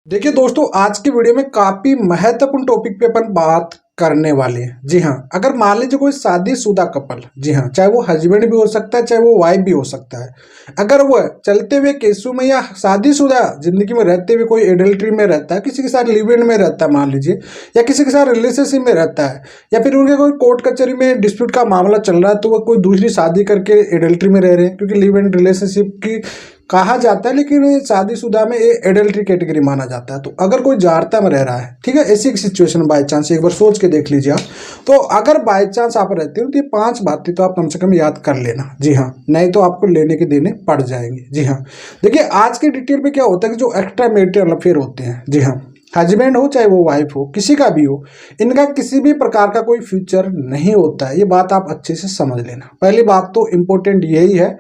देखिए दोस्तों, आज की वीडियो में काफी महत्वपूर्ण टॉपिक पे अपन बात करने वाले हैं। जी हाँ, अगर मान लीजिए कोई शादीशुदा कपल, जी हाँ, चाहे वो हस्बैंड भी हो सकता है, चाहे वो वाइफ भी हो सकता है, अगर वो चलते हुए केसों में या शादीशुदा जिंदगी में रहते हुए कोई एडल्ट्री में रहता है, किसी के साथ लिव इन में रहता है मान लीजिए, या किसी के साथ रिलेशनशिप में रहता है, या फिर उनके कोई कोर्ट कचहरी में डिस्प्यूट का मामला चल रहा है, तो वो कोई दूसरी शादी करके एडल्ट्री में रह रहे हैं, क्योंकि लिव इन रिलेशनशिप की कहा जाता है, लेकिन ये शादीशुदा में ये एडल्ट्री कैटेगरी माना जाता है। तो अगर कोई जाड़ता में रह रहा है, ठीक है, ऐसी एक सिचुएशन बाय चांस एक बार सोच के देख लीजिए आप। तो अगर बाय चांस आप रहते हो तो ये 5 बातें तो आप कम से कम याद कर लेना। जी हाँ, नहीं तो आपको लेने के देने पड़ जाएंगे। जी हाँ, देखिए आज के डिटेल में क्या होता है कि जो एक्स्ट्रा मैरिटल अफेयर होते हैं, जी हाँ, हस्बैंड हो चाहे वो वाइफ हो, किसी का भी हो, इनका किसी भी प्रकार का कोई फ्यूचर नहीं होता है। ये बात आप अच्छे से समझ लेना। पहली बात तो इम्पोर्टेंट यही है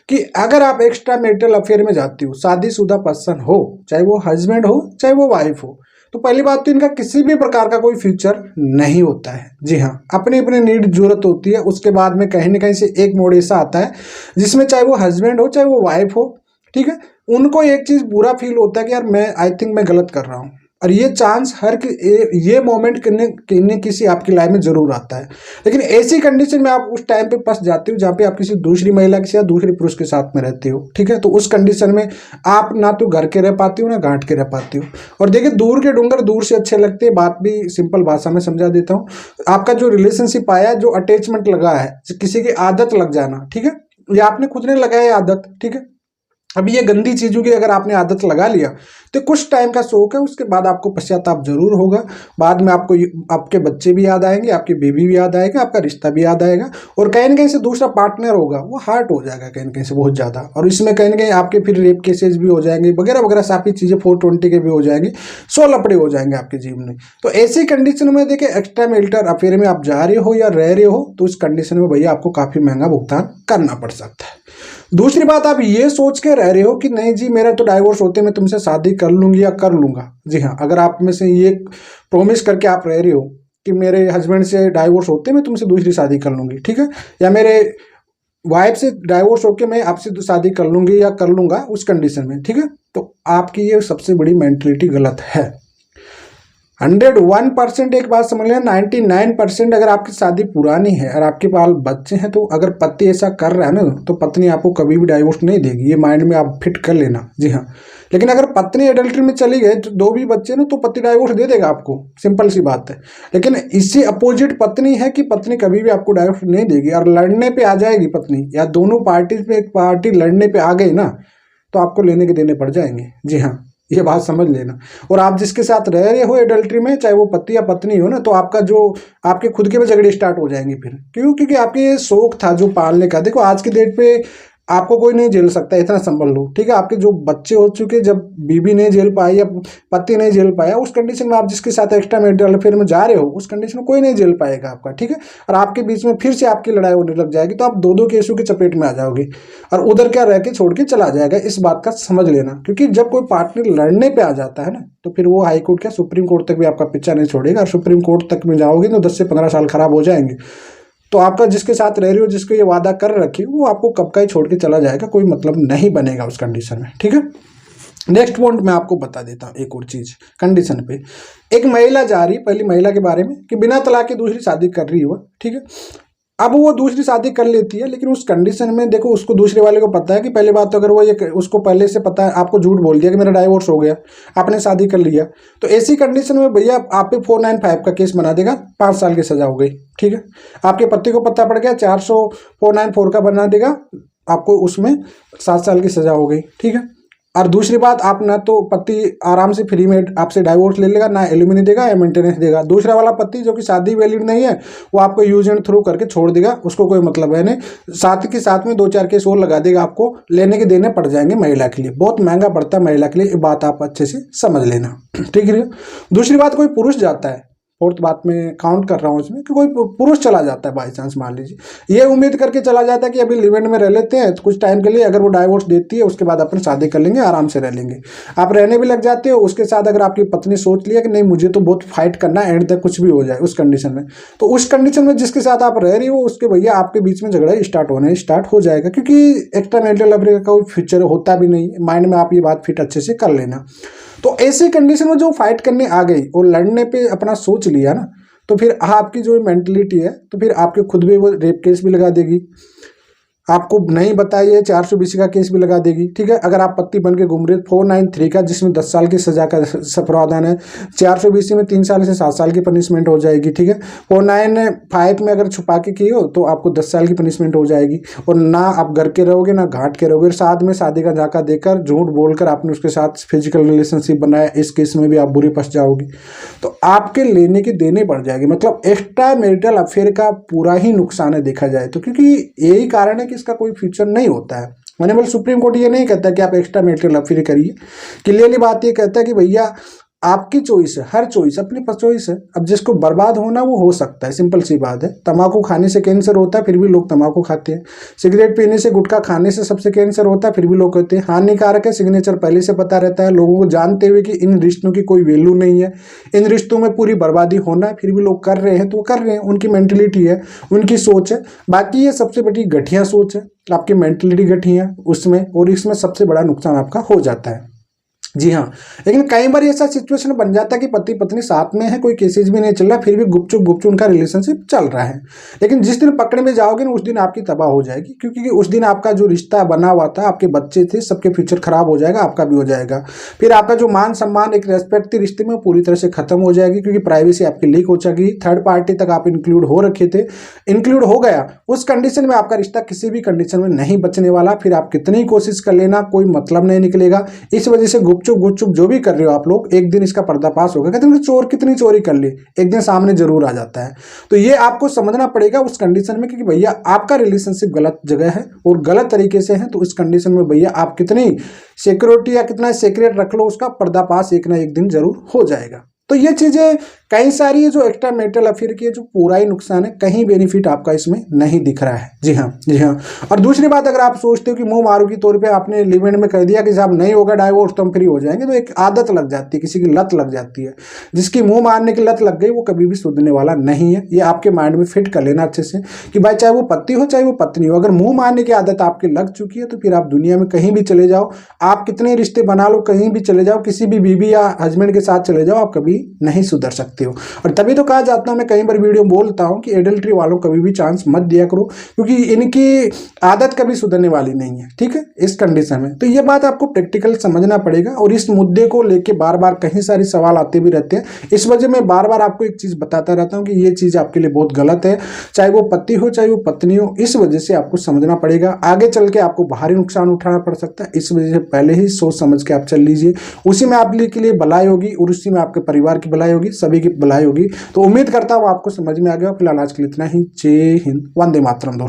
कि अगर आप एक्स्ट्रा मैरिटल अफेयर में जाती हो, शादीशुदा पर्सन हो, चाहे वो हस्बैंड हो चाहे वो वाइफ हो, तो पहली बात तो इनका किसी भी प्रकार का कोई फ्यूचर नहीं होता है। जी हाँ, अपनी अपनी नीड जरूरत होती है। उसके बाद में कहीं ना कहीं से एक मोड़ ऐसा आता है जिसमें चाहे वो हस्बैंड हो चाहे वो वाइफ हो, ठीक है, उनको एक चीज बुरा फील होता है कि यार मैं आई थिंक मैं गलत कर रहा हूँ। और ये चांस ये मोमेंट किन्ने किसी आपकी लाइफ में जरूर आता है। लेकिन ऐसी कंडीशन में आप उस टाइम पे फंस जाते हो जहाँ पे आप किसी दूसरी महिला के साथ दूसरे पुरुष के साथ में रहते हो, ठीक है। तो उस कंडीशन में आप ना तो घर के रह पाती हो ना घाट के रह पाती हो। और देखिए, दूर के डूंगर दूर से अच्छे लगते हैं, बात भी सिंपल भाषा में समझा देता हूँ। आपका जो रिलेशनशिप आया, जो अटैचमेंट लगा है, किसी की आदत लग जाना, ठीक है, ये आपने खुद ने लगाया आदत, ठीक है। अब ये गंदी चीजों की अगर आपने आदत लगा लिया तो कुछ टाइम का शौक है, उसके बाद आपको पश्चाताप जरूर होगा। बाद में आपको आपके बच्चे भी याद आएंगे, आपकी बेबी भी याद आएगा, आपका रिश्ता भी याद आएगा, और कहीं ना कहीं से दूसरा पार्टनर होगा वो हार्ट हो जाएगा कहीं ना कहीं से बहुत ज्यादा। और इसमें कहीं ना कहीं आपके फिर रेप केसेस भी हो जाएंगे, वगैरह वगैरह सारी चीजें 420 के भी हो जाएंगे, 100 लपड़े हो जाएंगे आपके जीवन में। तो ऐसी कंडीशन में देखिए, एक्स्ट्रा मैरिटल अफेयर में आप जा रहे हो या रह रहे हो, तो इस कंडीशन में भैया आपको काफी महंगा भुगतान करना पड़ सकता है। दूसरी बात, आप ये सोच के रह रहे हो कि नहीं जी मेरा तो डाइवोर्स होते मैं तुमसे शादी कर लूंगी या कर लूंगा। जी हाँ, अगर आप में से ये प्रॉमिस करके आप रह रहे हो कि मेरे हस्बैंड से डाइवोर्स होते मैं तुमसे दूसरी शादी कर लूंगी, ठीक है, या मेरे वाइफ से डाइवोर्स होके मैं आपसे शादी कर लूंगी या कर लूंगा उस कंडीशन में, ठीक है, तो आपकी ये सबसे बड़ी मेंटलिटी गलत है। 101% एक बात समझ लेना, 99% अगर आपकी शादी पुरानी है और आपके पास बच्चे हैं, तो अगर पति ऐसा कर रहा है ना, तो पत्नी आपको कभी भी डाइवोर्स नहीं देगी। ये माइंड में आप फिट कर लेना। जी हाँ, लेकिन अगर पत्नी एडल्ट्री में चली गई तो 2 भी बच्चे ना, तो पति डाइवोर्स दे देगा आपको, सिंपल सी बात है। लेकिन इससे अपोजिट पत्नी है कि पत्नी कभी भी आपको डाइवोर्स नहीं देगी, और लड़ने पे आ जाएगी पत्नी, या दोनों पार्टी में एक पार्टी लड़ने पे आ गई ना, तो आपको लेने के देने पड़ जाएंगे। जी हाँ, ये बात समझ लेना। और आप जिसके साथ रह रहे हो एडल्ट्री में, चाहे वो पति या पत्नी हो ना, तो आपका जो आपके खुद के भी झगड़े स्टार्ट हो जाएंगे फिर। क्यों? क्योंकि आपके ये शौक था जो पालने का। देखो आज की डेट पे आपको कोई नहीं झेल सकता, इतना संभल लो, ठीक है। आपके जो बच्चे हो चुके, जब बीबी नहीं झेल पाई या पति नहीं झेल पाया, उस कंडीशन में आप जिसके साथ एक्स्ट्रा मैरिटल अफेयर में जा रहे हो, उस कंडीशन में कोई नहीं झेल पाएगा आपका, ठीक है। और आपके बीच में फिर से आपकी लड़ाई होने लग जाएगी, तो आप 2-2 केसों की चपेट में आ जाओगे, और उधर क्या रह के छोड़ के चला जाएगा। इस बात का समझ लेना, क्योंकि जब कोई पार्टनर लड़ने पे आ जाता है ना, तो फिर वो हाई कोर्ट क्या सुप्रीम कोर्ट तक भी आपका पीछा नहीं छोड़ेगा। और सुप्रीम कोर्ट तक में जाओगे तो 10 से 15 साल खराब हो जाएंगे। तो आपका जिसके साथ रह रही हो, जिसको ये वादा कर रखी, वो आपको कब का ही छोड़ के चला जाएगा, कोई मतलब नहीं बनेगा उस कंडीशन में, ठीक है। नेक्स्ट पॉइंट मैं आपको बता देता हूँ एक और चीज कंडीशन पे। एक महिला जा रही, पहली महिला के बारे में, कि बिना तलाक के दूसरी शादी कर रही हो, ठीक है। अब वो दूसरी शादी कर लेती है, लेकिन उस कंडीशन में देखो, उसको दूसरे वाले को पता है कि पहली बात तो अगर वो ये उसको पहले से पता है, आपको झूठ बोल दिया कि मेरा डाइवोर्स हो गया, आपने शादी कर लिया, तो ऐसी कंडीशन में भैया आप पे 495 का केस बना देगा, 5 साल की सजा हो गई, ठीक है। आपके पति को पता पड़ गया, 494 का बना देगा, आपको उसमें 7 साल की सजा हो गई, ठीक है। और दूसरी बात, आप ना तो पति आराम से फ्री में आपसे डाइवोर्स ले लेगा, ना एलिमनी देगा या मेंटेनेंस देगा। दूसरा वाला पति जो कि शादी वैलिड नहीं है, वो आपको यूज एंड थ्रू करके छोड़ देगा, उसको कोई मतलब है नहीं। साथ के साथ में 2-4 केस और लगा देगा, आपको लेने के देने पड़ जाएंगे महिला के लिए, बहुत महंगा पड़ता है महिला के लिए। ये बात आप अच्छे से समझ लेना, ठीक है। दूसरी बात, कोई पुरुष जाता है, फोर्थ बात में काउंट कर रहा हूँ इसमें, कि कोई पुरुष चला जाता है बाई चांस, मान लीजिए ये उम्मीद करके चला जाता है कि अभी लिव इन में रह लेते हैं तो कुछ टाइम के लिए, अगर वो डाइवोर्स देती है उसके बाद अपन शादी कर लेंगे, आराम से रह लेंगे। आप रहने भी लग जाते हो उसके साथ। अगर आपकी पत्नी सोच लिया कि नहीं मुझे तो बहुत फाइट करना है, एंड तक कुछ भी हो जाए उस कंडीशन में, तो उस कंडीशन में जिसके साथ आप रह रही हो उसके भैया आपके बीच में झगड़ा स्टार्ट हो जाएगा, क्योंकि एक्स्ट्रा मैरिटल अफेयर का कोई फ्यूचर होता भी नहीं। माइंड में आप ये बात फिट अच्छे से कर लेना। तो ऐसी कंडीशन में जो फाइट करने आ गई और लड़ने पे अपना सोच लिया ना, तो फिर आपकी जो मेंटलिटी है, तो फिर आपके खुद भी वो रेप केस भी लगा देगी, आपको नहीं बताइए 420 का केस भी लगा देगी। ठीक है, अगर आप पत्ती बन के घूम रहे 493 का, जिसमें 10 साल की सजा का प्रावधान है, 420 में 3 साल से 7 साल की पनिशमेंट हो जाएगी। ठीक है, 495 में अगर छुपा के किए हो तो आपको 10 साल की पनिशमेंट हो जाएगी, और ना आप घर के रहोगे ना घाट के रहोगे। साथ में शादी का झाका देकर झूठ बोलकर आपने उसके साथ फिजिकल रिलेशनशिप बनाया, इस केस में भी आप बुरी फंस जाओगी। तो आपके लेने की देने पड़ जाएगी, मतलब एक्स्ट्रा मैरिटल अफेयर का पूरा ही नुकसान है देखा जाए तो, क्योंकि यही कारण है कि इसका कोई फ्यूचर नहीं होता है। ऑनरेबल सुप्रीम कोर्ट ये नहीं कहता कि आप एक्स्ट्रा मैरिटल अफेयर करिए, क्लियरली बात ये कहता है कि भैया आपकी चॉइस है, हर चॉइस अपनी चॉइस है। अब जिसको बर्बाद होना वो हो सकता है, सिंपल सी बात है। तंबाकू खाने से कैंसर होता है, फिर भी लोग तंबाकू खाते हैं। सिगरेट पीने से, गुटखा खाने से सबसे कैंसर होता है, फिर भी लोग कहते हैं हानिकारक है। सिग्नेचर पहले से पता रहता है लोगों को, जानते हुए कि इन रिश्तों की कोई वैल्यू नहीं है, इन रिश्तों में पूरी बर्बादी होना है, फिर भी लोग कर रहे हैं। तो वो कर रहे हैं, उनकी मेंटलिटी है, उनकी सोच है। बाकी ये सबसे बड़ी घटिया सोच है, आपकी मेंटलिटी घटिया उसमें, और इसमें सबसे बड़ा नुकसान आपका हो जाता है। जी हाँ, लेकिन कई बार ऐसा सिचुएशन बन जाता है कि पति पत्नी साथ में है, कोई केसेज भी नहीं चल रहा, फिर भी गुपचुप उनका रिलेशनशिप चल रहा है। लेकिन जिस दिन पकड़े में जाओगे ना, उस दिन आपकी तबाह हो जाएगी, क्योंकि उस दिन आपका जो रिश्ता बना हुआ था, आपके बच्चे थे, सबके फ्यूचर खराब हो जाएगा, आपका भी हो जाएगा। फिर आपका जो मान सम्मान, एक रेस्पेक्ट थी रिश्ते में, पूरी तरह से खत्म हो जाएगी, क्योंकि प्राइवेसी आपकी लीक हो जाएगी। थर्ड पार्टी तक आप इंक्लूड हो रखे थे, इंक्लूड हो गया, उस कंडीशन में आपका रिश्ता किसी भी कंडीशन में नहीं बचने वाला। फिर आप कितनी कोशिश कर लेना, कोई मतलब नहीं निकलेगा। इस वजह से गुपचुप जो भी कर रहे हो आप लोग, एक दिन इसका पर्दाफाश होगा। कहते हैं चोर कितनी चोरी कर ली, एक दिन सामने जरूर आ जाता है। तो ये आपको समझना पड़ेगा उस कंडीशन में, क्योंकि भैया आपका रिलेशनशिप गलत जगह है और गलत तरीके से है। तो इस कंडीशन में भैया आप कितनी सिक्योरिटी या कितना सीक्रेट रख लो, उसका पर्दाफाश एक ना एक दिन जरूर हो जाएगा। तो ये चीजें कई सारी है जो एक्स्ट्रा मैरिटल अफेयर की है, जो पूरा ही नुकसान है, कहीं बेनिफिट आपका इसमें नहीं दिख रहा है। जी हाँ, जी हाँ। और दूसरी बात, अगर आप सोचते हो कि मुंह मारू के तौर पे आपने लिव इन में कह दिया कि साहब नहीं होगा डाइवोर्स तो हम फ्री हो जाएंगे, तो एक आदत लग जाती है, किसी की लत लग जाती है। जिसकी मुंह मारने की लत लग गई वो कभी भी सुधरने वाला नहीं है। ये आपके माइंड में फिट कर लेना अच्छे से कि भाई चाहे वो पति हो चाहे वो पत्नी हो, अगर मुंह मारने की आदत आपकी लग चुकी है तो फिर आप दुनिया में कहीं भी चले जाओ, आप कितने रिश्ते बना लो, कहीं भी चले जाओ, किसी भी बीवी या हस्बैंड के साथ चले जाओ, आप कभी नहीं सुधर सकते हो। और तभी तो कहा जाता है, मैं कई बार वीडियो बोलता हूं कि एडल्ट्री वालों कभी भी चांस मत दिया करो, क्योंकि इनकी आदत कभी सुधरने वाली नहीं है। ठीक है, इस कंडीशन में तो ये बात आपको प्रैक्टिकल समझना पड़ेगा। और इस मुद्दे को लेके बार बार कहीं सारे सवाल आते भी रहते हैं, इस वजह मैं बार बार आपको एक चीज बताता रहता हूं कि ये चीज आपके लिए बहुत गलत है, चाहे वो पति हो चाहे वो पत्नी हो। इस वजह से आपको समझना पड़ेगा, आगे चल के आपको भारी नुकसान उठाना पड़ सकता है। इस वजह से पहले ही सोच समझ के आप चल लीजिए, उसी में आपके लिए भलाई होगी और उसी में आपके परिवार की भलाई होगी, सभी की भलाई होगी। तो उम्मीद करता हूँ आपको समझ में आ गया। फिलहाल आज के लिए इतना ही। जय हिंद, वंदे मातरम दोस्तों।